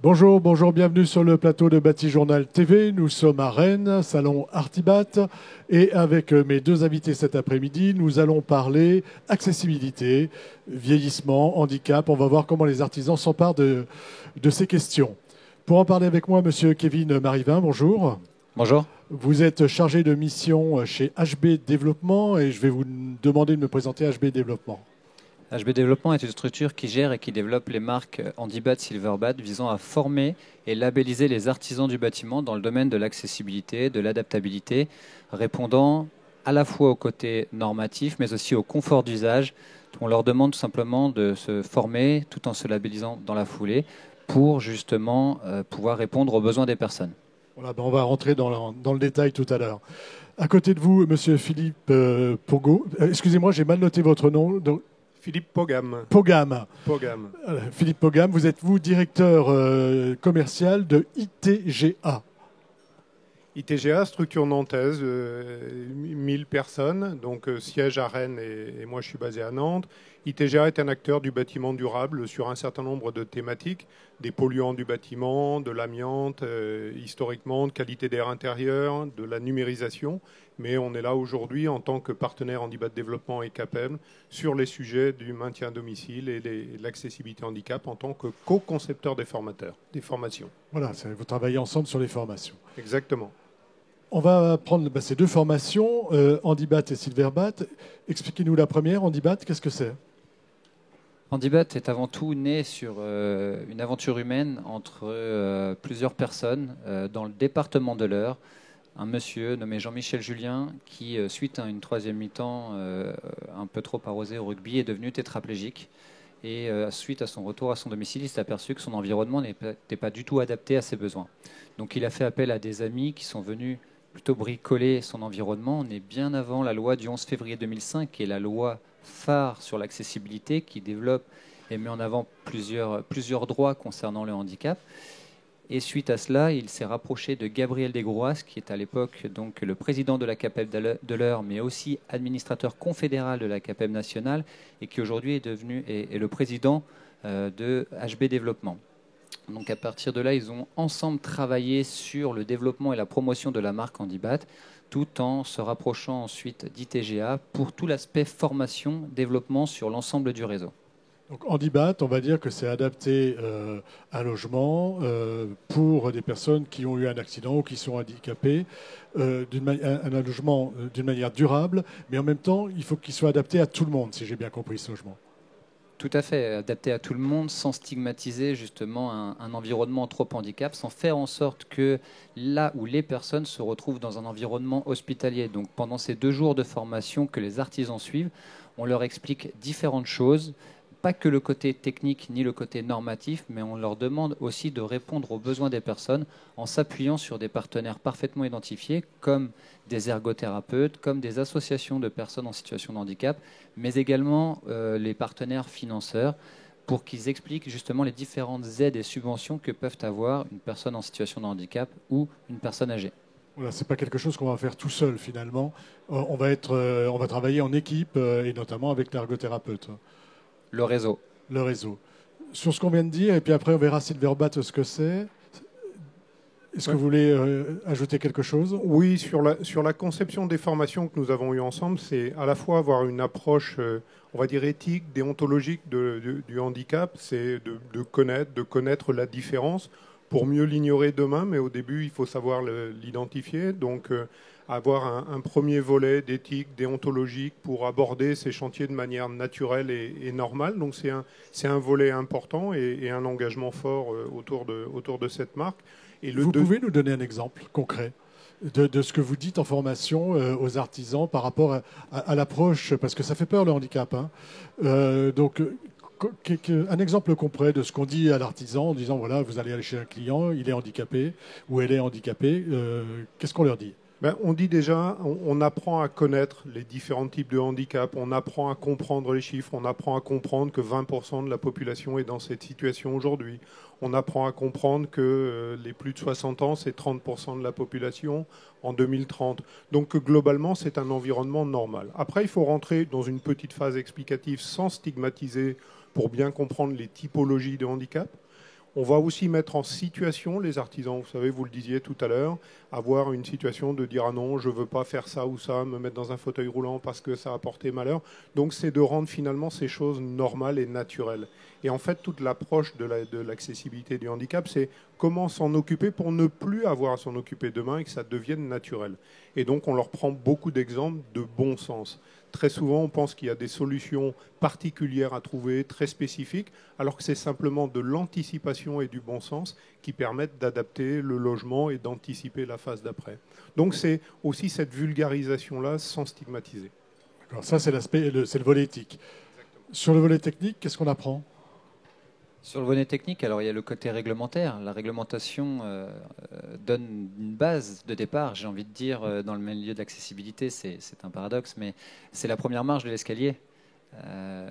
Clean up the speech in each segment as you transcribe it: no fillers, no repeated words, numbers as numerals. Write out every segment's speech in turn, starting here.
Bonjour, bonjour, bienvenue sur le plateau de Bâti Journal TV. Nous sommes à Rennes, salon Artibat. Et avec mes deux invités cet après-midi, nous allons parler accessibilité, vieillissement, handicap. On va voir comment les artisans s'emparent de ces questions. Pour en parler avec moi, monsieur Kevin Marivin, bonjour. Bonjour. Vous êtes chargé de mission chez HB Développement et je vais vous demander de me présenter HB Développement. HB Développement est une structure qui gère et qui développe les marques Handibat, Silverbat visant à former et labelliser les artisans du bâtiment dans le domaine de l'accessibilité, de l'adaptabilité, répondant à la fois au côté normatif mais aussi au confort d'usage. On leur demande tout simplement de se former tout en se labellisant dans la foulée pour justement pouvoir répondre aux besoins des personnes. Voilà, on va rentrer dans le détail tout à l'heure. À côté de vous, monsieur Philippe Pogo. Excusez-moi, j'ai mal noté votre nom. Donc, Philippe Pogam. Pogam. Pogam. Philippe Pogam, vous êtes vous directeur commercial de ITGA. ITGA, structure nantaise, 1000 personnes, donc siège à Rennes et moi je suis basé à Nantes. ITGA est un acteur du bâtiment durable sur un certain nombre de thématiques, des polluants du bâtiment, de l'amiante, historiquement, de qualité d'air intérieur, de la numérisation. Mais on est là aujourd'hui en tant que partenaire Handibat Développement et CAPEM sur les sujets du maintien à domicile et l'accessibilité handicap en tant que co-concepteur des formations. Voilà, vous travaillez ensemble sur les formations. Exactement. On va prendre ces deux formations, Handibat et Silverbat. Expliquez-nous la première, Handibat, qu'est-ce que c'est ? Handibat est avant tout né sur une aventure humaine entre plusieurs personnes dans le département de l'Eure. Un monsieur nommé Jean-Michel Julien qui, suite à une troisième mi-temps un peu trop arrosée au rugby, est devenu tétraplégique. Et suite à son retour à son domicile, il s'est aperçu que son environnement n'était pas du tout adapté à ses besoins. Donc il a fait appel à des amis qui sont venus plutôt bricoler son environnement. On est bien avant la loi du 11 février 2005, qui est la loi phare sur l'accessibilité, qui développe et met en avant plusieurs droits concernant le handicap. Et suite à cela, il s'est rapproché de Gabriel Desgroas, qui est à l'époque donc le président de la CAPEB de l'Eure, mais aussi administrateur confédéral de la CAPEB nationale, et qui aujourd'hui est le président de HB Développement. Donc à partir de là, ils ont ensemble travaillé sur le développement et la promotion de la marque Handibat, tout en se rapprochant ensuite d'ITGA pour tout l'aspect formation, développement sur l'ensemble du réseau. Donc Handibat, on va dire que c'est adapté à un logement pour des personnes qui ont eu un accident ou qui sont handicapées, un logement d'une manière durable, mais en même temps, il faut qu'il soit adapté à tout le monde, si j'ai bien compris ce logement. Tout à fait, adapté à tout le monde, sans stigmatiser justement un environnement trop handicap, sans faire en sorte que là où les personnes se retrouvent dans un environnement hospitalier. Donc pendant ces 2 jours de formation que les artisans suivent, on leur explique différentes choses, pas que le côté technique ni le côté normatif, mais on leur demande aussi de répondre aux besoins des personnes en s'appuyant sur des partenaires parfaitement identifiés, comme des ergothérapeutes, comme des associations de personnes en situation de handicap, mais également les partenaires financeurs, pour qu'ils expliquent justement les différentes aides et subventions que peuvent avoir une personne en situation de handicap ou une personne âgée. Voilà, ce n'est pas quelque chose qu'on va faire tout seul finalement. On va travailler en équipe et notamment avec l'ergothérapeute. Le réseau. Le réseau. Sur ce qu'on vient de dire, et puis après on verra Silverbat ce que c'est. Est-ce que vous voulez ajouter quelque chose ? Oui, sur la conception des formations que nous avons eues ensemble, c'est à la fois avoir une approche, on va dire éthique, déontologique du handicap, c'est de connaître la différence pour mieux l'ignorer demain, mais au début, il faut savoir l'identifier. Donc, avoir un premier volet d'éthique, déontologique pour aborder ces chantiers de manière naturelle et normale. Donc, c'est un volet important et un engagement fort autour de cette marque. Vous pouvez nous donner un exemple concret de ce que vous dites en formation aux artisans par rapport à l'approche, parce que ça fait peur le handicap. Donc, un exemple concret de ce qu'on dit à l'artisan en disant, voilà, vous allez aller chez un client, il est handicapé ou elle est handicapée. Qu'est-ce qu'on leur dit ? On dit déjà, on apprend à connaître les différents types de handicap, on apprend à comprendre les chiffres, on apprend à comprendre que 20% de la population est dans cette situation aujourd'hui. On apprend à comprendre que les plus de 60 ans, c'est 30% de la population en 2030. Donc globalement, c'est un environnement normal. Après, il faut rentrer dans une petite phase explicative sans stigmatiser pour bien comprendre les typologies de handicap. On va aussi mettre en situation les artisans. Vous savez, vous le disiez tout à l'heure, avoir une situation de dire ah non, je ne veux pas faire ça ou ça, me mettre dans un fauteuil roulant parce que ça a porté malheur. Donc c'est de rendre finalement ces choses normales et naturelles. Et en fait, toute l'approche de l'accessibilité du handicap, c'est comment s'en occuper pour ne plus avoir à s'en occuper demain et que ça devienne naturel. Et donc on leur prend beaucoup d'exemples de bon sens. Très souvent, on pense qu'il y a des solutions particulières à trouver, très spécifiques, alors que c'est simplement de l'anticipation et du bon sens qui permettent d'adapter le logement et d'anticiper la phase d'après. Donc c'est aussi cette vulgarisation-là sans stigmatiser. D'accord, ça c'est c'est le volet éthique. Exactement. Sur le volet technique, qu'est-ce qu'on apprend ? Sur le volet technique, alors il y a le côté réglementaire. La réglementation donne une base de départ, j'ai envie de dire, dans le milieu de l'accessibilité, c'est un paradoxe, mais c'est la première marche de l'escalier.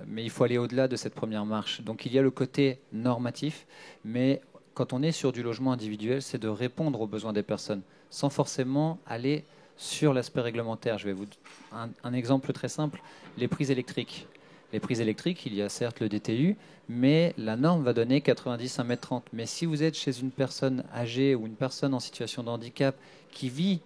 Mais il faut aller au-delà de cette première marche. Donc il y a le côté normatif, mais quand on est sur du logement individuel, c'est de répondre aux besoins des personnes, sans forcément aller sur l'aspect réglementaire. Je vais vous un exemple très simple, les prises électriques. Les prises électriques, il y a certes le DTU, mais la norme va donner 90 à 1,30 m. Mais si vous êtes chez une personne âgée ou une personne en situation de handicap qui vit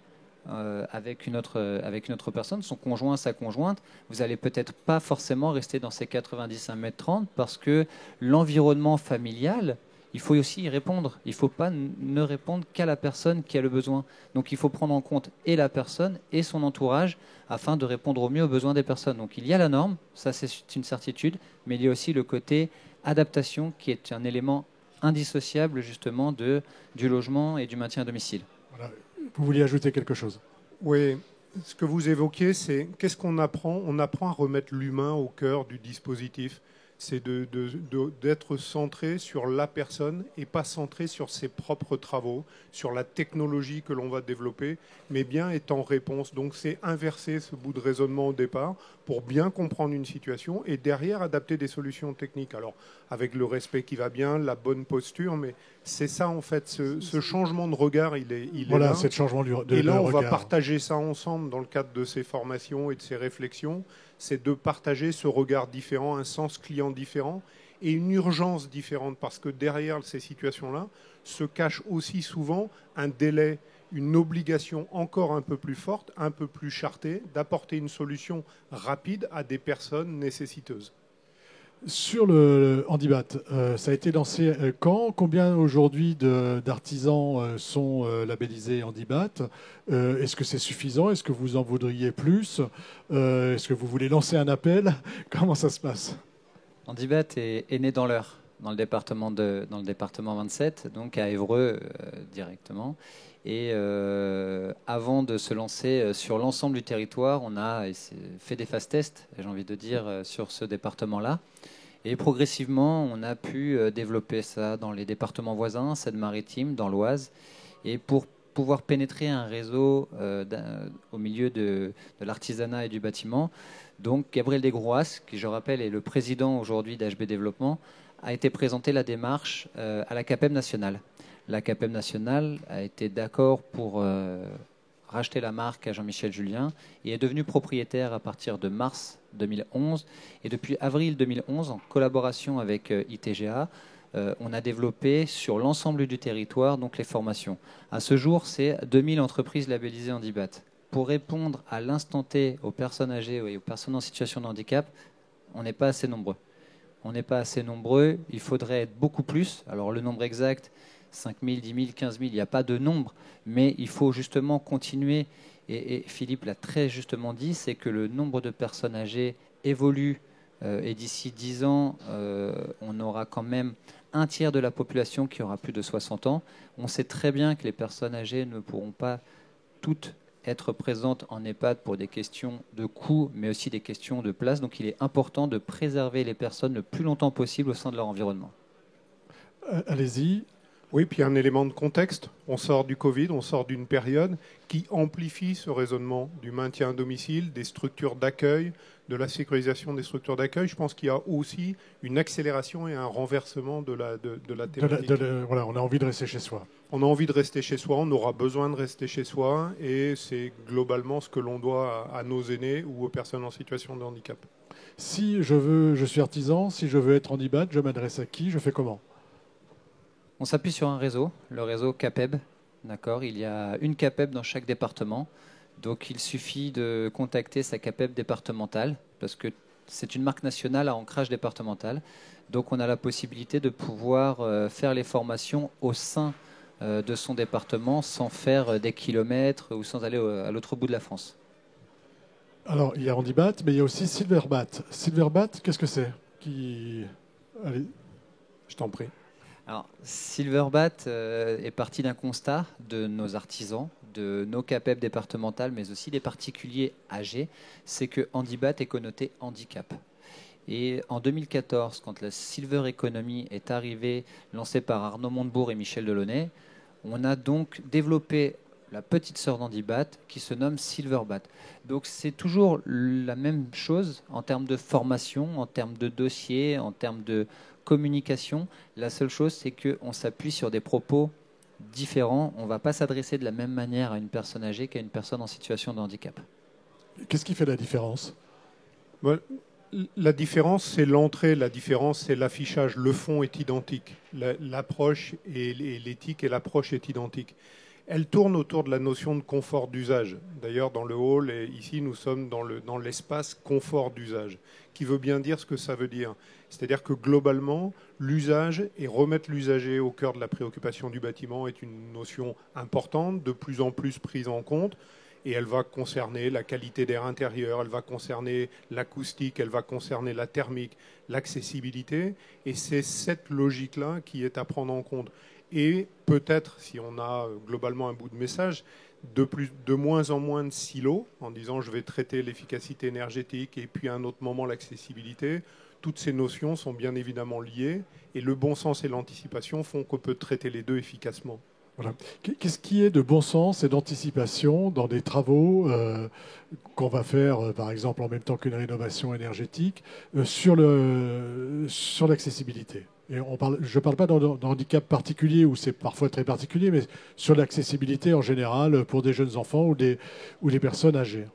avec une autre personne, son conjoint, sa conjointe, vous n'allez peut-être pas forcément rester dans ces 90 à 1,30 m parce que l'environnement familial, il faut aussi y répondre. Il ne faut pas ne répondre qu'à la personne qui a le besoin. Donc il faut prendre en compte et la personne et son entourage afin de répondre au mieux aux besoins des personnes. Donc il y a la norme, ça c'est une certitude, mais il y a aussi le côté adaptation qui est un élément indissociable justement du logement et du maintien à domicile. Voilà. Vous vouliez ajouter quelque chose ? Oui, ce que vous évoquiez, c'est qu'est-ce qu'on apprend ? On apprend à remettre l'humain au cœur du dispositif. C'est d'être centré sur la personne et pas centré sur ses propres travaux, sur la technologie que l'on va développer, mais bien être en réponse. Donc c'est inverser ce bout de raisonnement au départ pour bien comprendre une situation et derrière adapter des solutions techniques. Alors avec le respect qui va bien, la bonne posture, mais c'est ça en fait, ce changement de regard, il est voilà, là. C'est le changement de regard. Et là, on va partager ça ensemble dans le cadre de ces formations et de ces réflexions. C'est de partager ce regard différent, un sens client différent et une urgence différente. Parce que derrière ces situations-là se cache aussi souvent un délai, une obligation encore un peu plus forte, un peu plus chartée, d'apporter une solution rapide à des personnes nécessiteuses. Sur le Handibat, ça a été lancé quand ? Combien aujourd'hui d'artisans sont labellisés Handibat ? Est-ce que c'est suffisant ? Est-ce que vous en voudriez plus ? Est-ce que vous voulez lancer un appel ? Comment ça se passe ? Handibat est né dans l'Eure, dans le département 27, donc à Évreux directement. Et avant de se lancer sur l'ensemble du territoire, on a fait des phases tests, j'ai envie de dire, sur ce département-là. Et progressivement, on a pu développer ça dans les départements voisins, Seine-Maritime, dans l'Oise. Et pour pouvoir pénétrer un réseau au milieu de l'artisanat et du bâtiment, donc Gabriel Desgrouas, qui je rappelle est le président aujourd'hui d'HB Développement, a été présenté la démarche à la CAPEM nationale. La CAPEM nationale a été d'accord pour racheter la marque à Jean-Michel Julien et est devenu propriétaire à partir de mars 2011. Et depuis avril 2011, en collaboration avec ITGA, on a développé sur l'ensemble du territoire donc les formations. À ce jour, c'est 2000 entreprises labellisées Handibat. Pour répondre à l'instant T aux personnes âgées et aux personnes en situation de handicap, on n'est pas assez nombreux. On n'est pas assez nombreux, il faudrait être beaucoup plus. Alors le nombre exact, 5 000, 10 000, 15 000, il n'y a pas de nombre, mais il faut justement continuer. Et Philippe l'a très justement dit, c'est que le nombre de personnes âgées évolue et d'ici 10 ans, on aura quand même un tiers de la population qui aura plus de 60 ans. On sait très bien que les personnes âgées ne pourront pas toutes être présentes en EHPAD pour des questions de coût, mais aussi des questions de place. Donc il est important de préserver les personnes le plus longtemps possible au sein de leur environnement. Allez-y. Oui, puis un élément de contexte. On sort du Covid, on sort d'une période qui amplifie ce raisonnement du maintien à domicile, des structures d'accueil, de la sécurisation des structures d'accueil. Je pense qu'il y a aussi une accélération et un renversement de la thématique. Voilà, on a envie de rester chez soi. On a envie de rester chez soi, on aura besoin de rester chez soi et c'est globalement ce que l'on doit à nos aînés ou aux personnes en situation de handicap. Si je suis artisan, si je veux être Handibat, je m'adresse à qui ? Je fais comment ? On s'appuie sur un réseau, le réseau CAPEB. D'accord, il y a une CAPEB dans chaque département. Donc il suffit de contacter sa CAPEB départementale, parce que c'est une marque nationale à ancrage départemental. Donc on a la possibilité de pouvoir faire les formations au sein de son département sans faire des kilomètres ou sans aller à l'autre bout de la France. Alors, il y a Handibat, mais il y a aussi Silverbat. Silverbat, qu'est-ce que c'est Allez. Je t'en prie. Alors, Silverbat est parti d'un constat de nos artisans, de nos CAPEB départementales, mais aussi des particuliers âgés, c'est que Handibat est connoté handicap. Et en 2014, quand la Silver Economy est arrivée, lancée par Arnaud Montebourg et Michel Delaunay, on a donc développé la petite sœur d'Handibat qui se nomme Silverbat. Donc c'est toujours la même chose en termes de formation, en termes de dossier, en termes de communication. La seule chose, c'est qu'on s'appuie sur des propos différents. On ne va pas s'adresser de la même manière à une personne âgée qu'à une personne en situation de handicap. Qu'est-ce qui fait la différence ? La différence, c'est l'entrée. La différence, c'est l'affichage. Le fond est identique. L'approche et l'éthique et l'approche est identique. Elle tourne autour de la notion de confort d'usage. D'ailleurs, dans le hall, et ici, nous sommes dans l'espace confort d'usage, qui veut bien dire ce que ça veut dire. C'est-à-dire que globalement, l'usage et remettre l'usager au cœur de la préoccupation du bâtiment est une notion importante, de plus en plus prise en compte. Et elle va concerner la qualité d'air intérieur, elle va concerner l'acoustique, elle va concerner la thermique, l'accessibilité. Et c'est cette logique-là qui est à prendre en compte. Et peut-être, si on a globalement un bout de message, de moins en moins de silos, en disant je vais traiter l'efficacité énergétique et puis à un autre moment l'accessibilité. Toutes ces notions sont bien évidemment liées et le bon sens et l'anticipation font qu'on peut traiter les deux efficacement. Voilà. Qu'est-ce qui est de bon sens et d'anticipation dans des travaux qu'on va faire, par exemple, en même temps qu'une rénovation énergétique, sur l'accessibilité ? Et je ne parle pas d'un handicap particulier où c'est parfois très particulier, mais sur l'accessibilité en général pour des jeunes enfants ou des personnes âgées.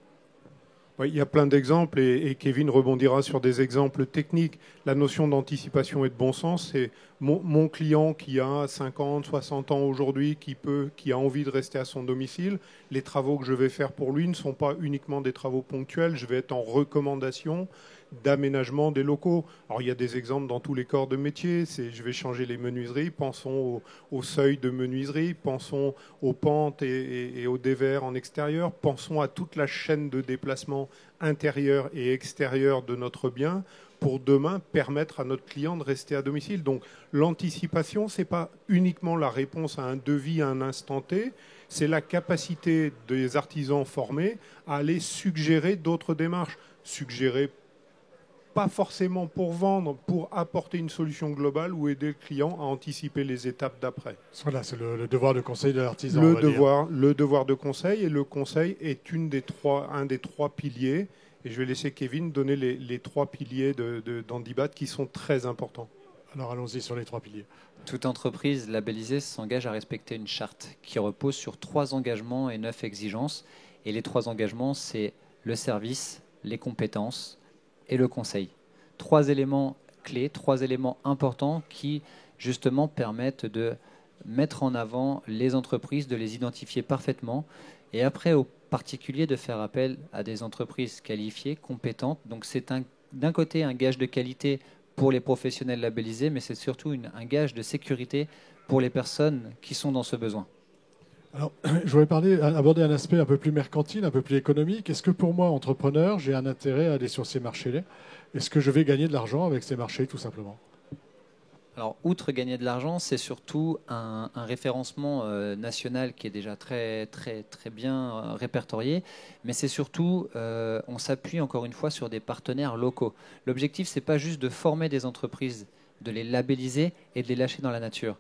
Oui, il y a plein d'exemples et Kevin rebondira sur des exemples techniques. La notion d'anticipation et de bon sens, c'est mon client qui a 50, 60 ans aujourd'hui, qui a envie de rester à son domicile. Les travaux que je vais faire pour lui ne sont pas uniquement des travaux ponctuels, je vais être en recommandation d'aménagement des locaux. Alors il y a des exemples dans tous les corps de métier, je vais changer les menuiseries, pensons au seuil de menuiserie, pensons aux pentes et aux dévers en extérieur, pensons à toute la chaîne de déplacement intérieur et extérieur de notre bien pour demain permettre à notre client de rester à domicile. Donc l'anticipation, ce n'est pas uniquement la réponse à un devis à un instant T, c'est la capacité des artisans formés à aller suggérer d'autres démarches, suggérer pas forcément pour vendre, pour apporter une solution globale ou aider le client à anticiper les étapes d'après. Voilà, c'est le devoir de conseil de l'artisan. Le devoir de conseil, et le conseil est un des trois piliers. Et je vais laisser Kevin donner les trois piliers d'Handibat qui sont très importants. Alors allons-y sur les trois piliers. Toute entreprise labellisée s'engage à respecter une charte qui repose sur 3 engagements et 9 exigences. Et les 3 engagements, c'est le service, les compétences et le conseil. 3 éléments clés, 3 éléments importants qui, justement, permettent de mettre en avant les entreprises, de les identifier parfaitement. Et après, aux particuliers, de faire appel à des entreprises qualifiées, compétentes. Donc, c'est d'un côté un gage de qualité pour les professionnels labellisés, mais c'est surtout un gage de sécurité pour les personnes qui sont dans ce besoin. Alors, je voudrais aborder un aspect un peu plus mercantile, un peu plus économique. Est-ce que pour moi, entrepreneur, j'ai un intérêt à aller sur ces marchés-là ? Est-ce que je vais gagner de l'argent avec ces marchés, tout simplement ? Alors, outre gagner de l'argent, c'est surtout un référencement national qui est déjà très, très, très bien répertorié. Mais c'est surtout, on s'appuie encore une fois sur des partenaires locaux. L'objectif, ce n'est pas juste de former des entreprises, de les labelliser et de les lâcher dans la nature.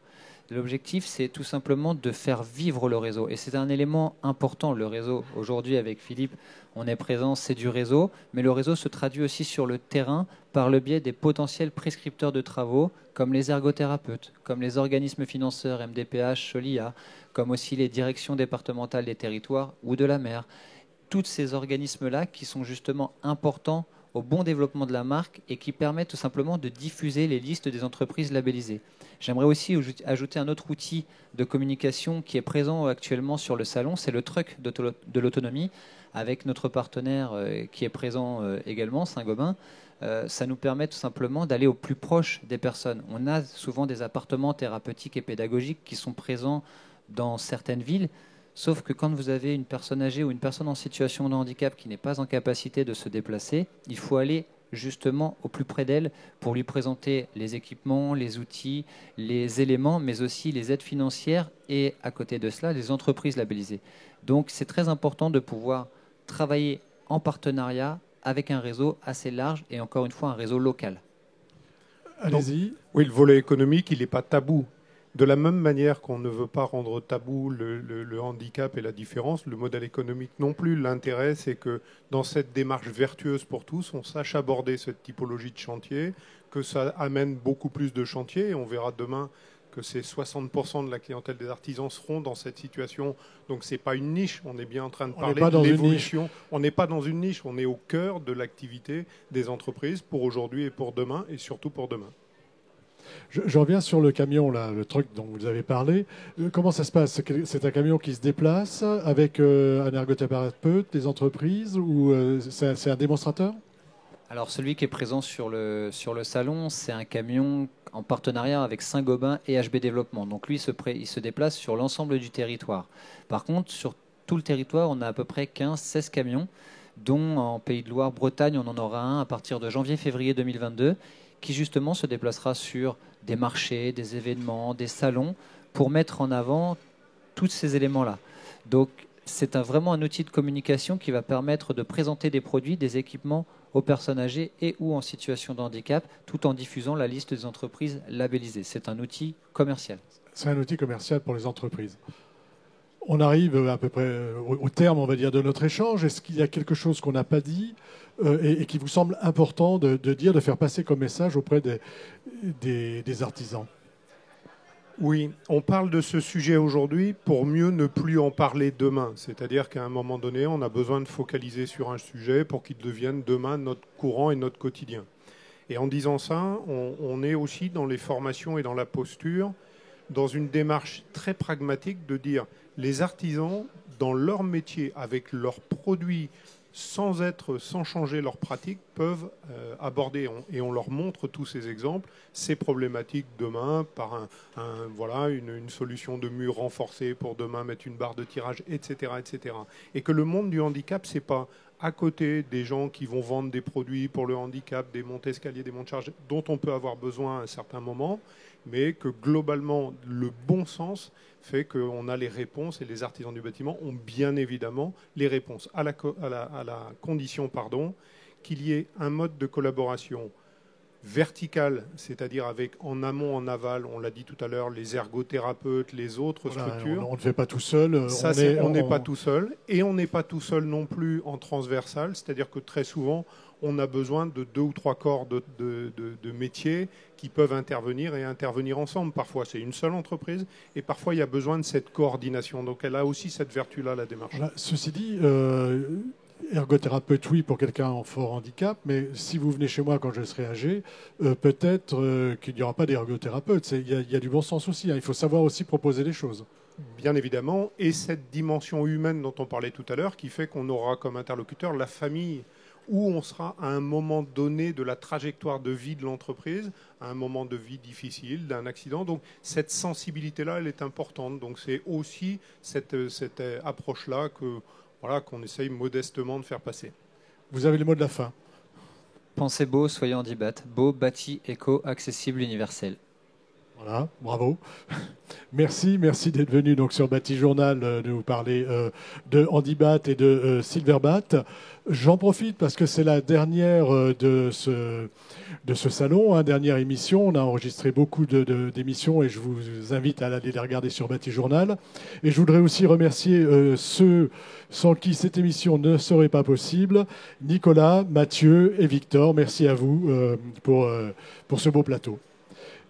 L'objectif, c'est tout simplement de faire vivre le réseau. Et c'est un élément important, le réseau. Aujourd'hui, avec Philippe, on est présent, c'est du réseau. Mais le réseau se traduit aussi sur le terrain par le biais des potentiels prescripteurs de travaux, comme les ergothérapeutes, comme les organismes financeurs MDPH, Solia, comme aussi les directions départementales des territoires ou de la mer. Tous ces organismes-là qui sont justement importants au bon développement de la marque et qui permet tout simplement de diffuser les listes des entreprises labellisées. J'aimerais aussi ajouter un autre outil de communication qui est présent actuellement sur le salon, c'est le truck de l'autonomie, avec notre partenaire qui est présent également, Saint-Gobain. Ça nous permet tout simplement d'aller au plus proche des personnes. On a souvent des appartements thérapeutiques et pédagogiques qui sont présents dans certaines villes, sauf que quand vous avez une personne âgée ou une personne en situation de handicap qui n'est pas en capacité de se déplacer, il faut aller justement au plus près d'elle pour lui présenter les équipements, les outils, les éléments, mais aussi les aides financières et à côté de cela, les entreprises labellisées. Donc c'est très important de pouvoir travailler en partenariat avec un réseau assez large et encore une fois un réseau local. Allez-y. Oui, le volet économique, il n'est pas tabou. De la même manière qu'on ne veut pas rendre tabou le handicap et la différence, le modèle économique non plus. L'intérêt, c'est que dans cette démarche vertueuse pour tous, on sache aborder cette typologie de chantier, que ça amène beaucoup plus de chantiers. Et on verra demain que c'est 60% de la clientèle des artisans seront dans cette situation. Donc ce n'est pas une niche, on est bien en train de parler de l'évolution. On n'est pas dans une niche, on est au cœur de l'activité des entreprises pour aujourd'hui et pour demain, et surtout pour demain. Je reviens sur le camion, là, le truc dont vous avez parlé. Comment ça se passe? C'est un camion qui se déplace avec un ergothérapeute, des entreprises, ou c'est un démonstrateur? Alors celui qui est présent sur le salon, c'est un camion en partenariat avec Saint-Gobain et HB Développement. Donc lui, il se déplace sur l'ensemble du territoire. Par contre, sur tout le territoire, on a à peu près 15-16 camions, dont en Pays de Loire, Bretagne, on en aura un à partir de janvier-février 2022, qui justement se déplacera sur des marchés, des événements, des salons, pour mettre en avant tous ces éléments-là. Donc c'est vraiment un outil de communication qui va permettre de présenter des produits, des équipements aux personnes âgées et ou en situation de handicap, tout en diffusant la liste des entreprises labellisées. C'est un outil commercial. C'est un outil commercial pour les entreprises. On arrive à peu près au terme, on va dire, de notre échange. Est-ce qu'il y a quelque chose qu'on n'a pas dit et qui vous semble important de dire, de faire passer comme message auprès des artisans? Oui, on parle de ce sujet aujourd'hui pour mieux ne plus en parler demain. C'est-à-dire qu'à un moment donné, on a besoin de focaliser sur un sujet pour qu'il devienne demain notre courant et notre quotidien. Et en disant ça, on est aussi dans les formations et dans la posture, dans une démarche très pragmatique de dire les artisans, dans leur métier, avec leurs produits, sans changer leurs pratiques, peuvent aborder, et on leur montre tous ces exemples, ces problématiques demain par une solution de mur renforcée pour demain mettre une barre de tirage, etc., etc. Et que le monde du handicap, c'est pas à côté des gens qui vont vendre des produits pour le handicap, des monte-escaliers, des monte-charges, dont on peut avoir besoin à un certain moment, mais que globalement, le bon sens fait qu'on a les réponses et les artisans du bâtiment ont bien évidemment les réponses, à la condition qu'il y ait un mode de collaboration verticale, c'est-à-dire avec en amont, en aval, on l'a dit tout à l'heure, les ergothérapeutes, les autres structures. On ne fait pas tout seul. On n'est pas tout seul, et on n'est pas tout seul non plus en transversal, c'est-à-dire que très souvent, on a besoin de 2 ou 3 corps de métiers qui peuvent intervenir et intervenir ensemble. Parfois, c'est une seule entreprise et parfois, il y a besoin de cette coordination. Donc, elle a aussi cette vertu-là, la démarche. Voilà. Ceci dit, ergothérapeute, oui, pour quelqu'un en fort handicap, mais si vous venez chez moi quand je serai âgé, peut-être qu'il n'y aura pas d'ergothérapeute. Il y a du bon sens aussi. Il faut savoir aussi proposer les choses. Bien évidemment. Et cette dimension humaine dont on parlait tout à l'heure qui fait qu'on aura comme interlocuteur la famille, où on sera à un moment donné de la trajectoire de vie de l'entreprise, à un moment de vie difficile, d'un accident. Donc cette sensibilité-là, elle est importante. Donc c'est aussi cette approche-là qu'on essaye modestement de faire passer. Vous avez le mot de la fin. Pensez beau, soyez handibat. Beau, bâti, éco, accessible, universel. Voilà, bravo. Merci d'être venu donc sur Bâti Journal nous parler de Handibat et de Silverbat. J'en profite parce que c'est la dernière de ce salon, dernière émission. On a enregistré beaucoup d'émissions et je vous invite à aller les regarder sur Bâti Journal. Et je voudrais aussi remercier ceux sans qui cette émission ne serait pas possible. Nicolas, Mathieu et Victor, merci à vous pour ce beau plateau.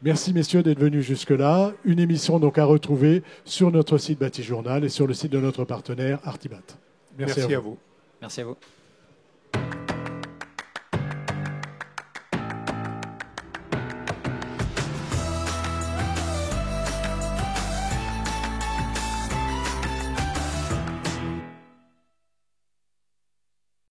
Merci messieurs d'être venus jusque-là. Une émission donc à retrouver sur notre site Bâti Journal et sur le site de notre partenaire Artibat. Merci à vous. Merci à vous.